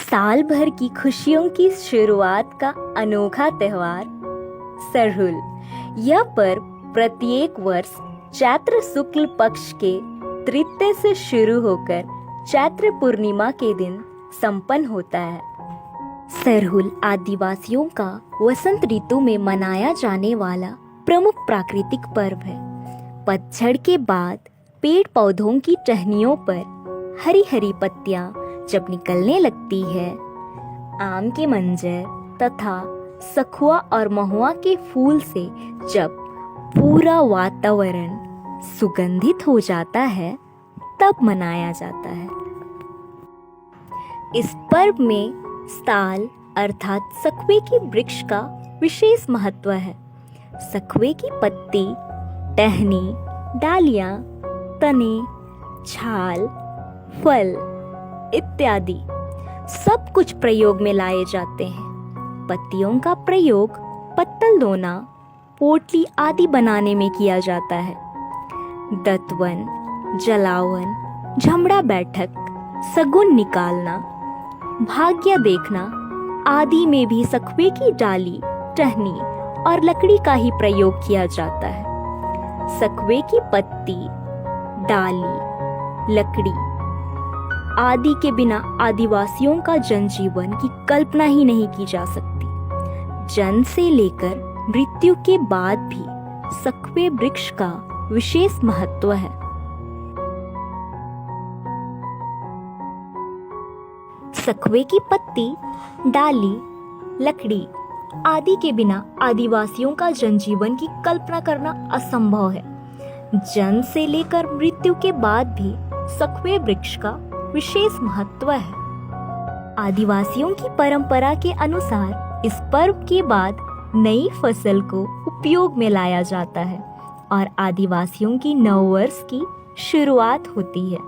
साल भर की खुशियों की शुरुआत का अनोखा त्योहार सरहुल। यह पर्व प्रत्येक वर्ष चैत्र शुक्ल पक्ष के तृतीय से शुरू होकर चैत्र पूर्णिमा के दिन संपन्न होता है। सरहुल आदिवासियों का वसंत ऋतु में मनाया जाने वाला प्रमुख प्राकृतिक पर्व है। पतझड़ के बाद पेड़ पौधों की टहनियों पर हरी हरी पत्तियां जब निकलने लगती है, आम के मंजर तथा सखुआ और महुआ के फूल से जब पूरा वातावरण सुगंधित हो जाता है, तब मनाया जाता है। इस पर्व में साल अर्थात सखुए की वृक्ष का विशेष महत्व है। सखुए की पत्ती, टहनी, डालियां, तने, छाल, फल इत्यादि सब कुछ प्रयोग में लाए जाते हैं। पत्तियों का प्रयोग पत्तल धोना, पोटली आदि बनाने में किया जाता है। दतवन, जलावन, झमड़ा बैठक, सगुन निकालना, भाग्य देखना आदि में भी सखुए की डाली, टहनी और लकड़ी का ही प्रयोग किया जाता है। सखुए की पत्ती, डाली, लकड़ी आदि के बिना आदिवासियों का जनजीवन की कल्पना ही नहीं की जा सकती। जन्म से लेकर मृत्यु के बाद भी सखुए वृक्ष का विशेष महत्व है। सखुए की पत्ती, डाली, लकड़ी आदि के बिना आदिवासियों का जनजीवन की कल्पना करना असंभव है। जन्म से लेकर मृत्यु के बाद भी सखुए वृक्ष का विशेष महत्व है। आदिवासियों की परंपरा के अनुसार इस पर्व के बाद नई फसल को उपयोग में लाया जाता है और आदिवासियों की नववर्ष की शुरुआत होती है।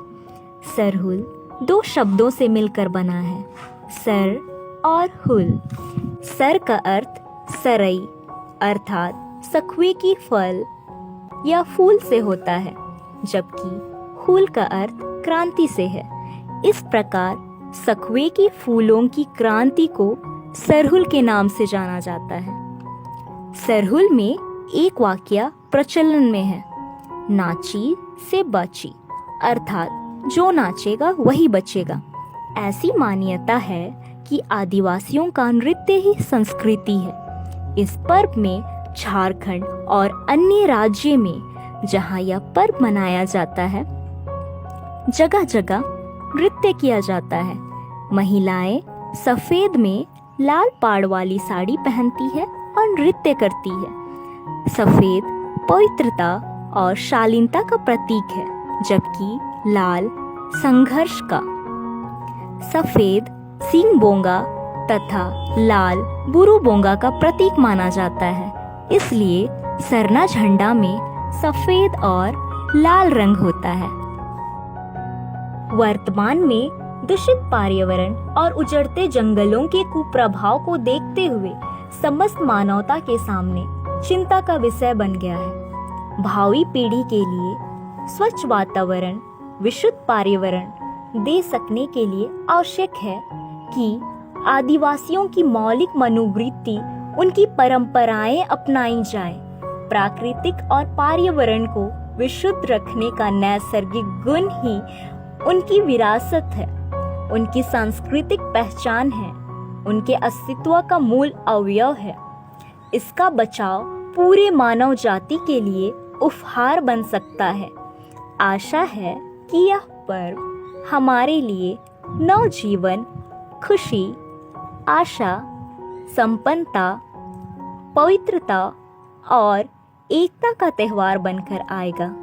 सरहुल दो शब्दों से मिलकर बना है, सर और हुल। सर का अर्थ सरई अर्थात सखुए की फल या फूल से होता है, जबकि हुल का अर्थ क्रांति से है। इस प्रकार सखुए की फूलों की क्रांति को सरहुल के नाम से जाना जाता है। सरहुल में एक वाक्य प्रचलन में है, नाची से बची, अर्थात जो नाचेगा वही बचेगा। ऐसी मान्यता है कि आदिवासियों का नृत्य ही संस्कृति है। इस पर्व में झारखंड और अन्य राज्य में जहाँ यह पर्व मनाया जाता है, जगह जगह नृत्य किया जाता है। महिलाएं सफेद में लाल पाड़ वाली साड़ी पहनती है और नृत्य करती है। सफेद पवित्रता और शालीनता का प्रतीक है, जबकि लाल संघर्ष का। सफेद सिंग बोंगा तथा लाल बुरु बोंगा का प्रतीक माना जाता है। इसलिए सरना झंडा में सफेद और लाल रंग होता है। वर्तमान में दूषित पर्यावरण और उजड़ते जंगलों के कुप्रभाव को देखते हुए समस्त मानवता के सामने चिंता का विषय बन गया है। भावी पीढ़ी के लिए स्वच्छ वातावरण, विशुद्ध पर्यावरण दे सकने के लिए आवश्यक है कि आदिवासियों की मौलिक मनोवृत्ति, उनकी परंपराएं अपनाई जाएं। प्राकृतिक और पर्यावरण को विशुद्ध रखने का नैसर्गिक गुण ही उनकी विरासत है, उनकी सांस्कृतिक पहचान है, उनके अस्तित्व का मूल अवयव है। इसका बचाव पूरे मानव जाति के लिए उपहार बन सकता है। आशा है कि यह पर्व हमारे लिए नवजीवन, खुशी, आशा, संपन्नता, पवित्रता और एकता का त्योहार बनकर आएगा।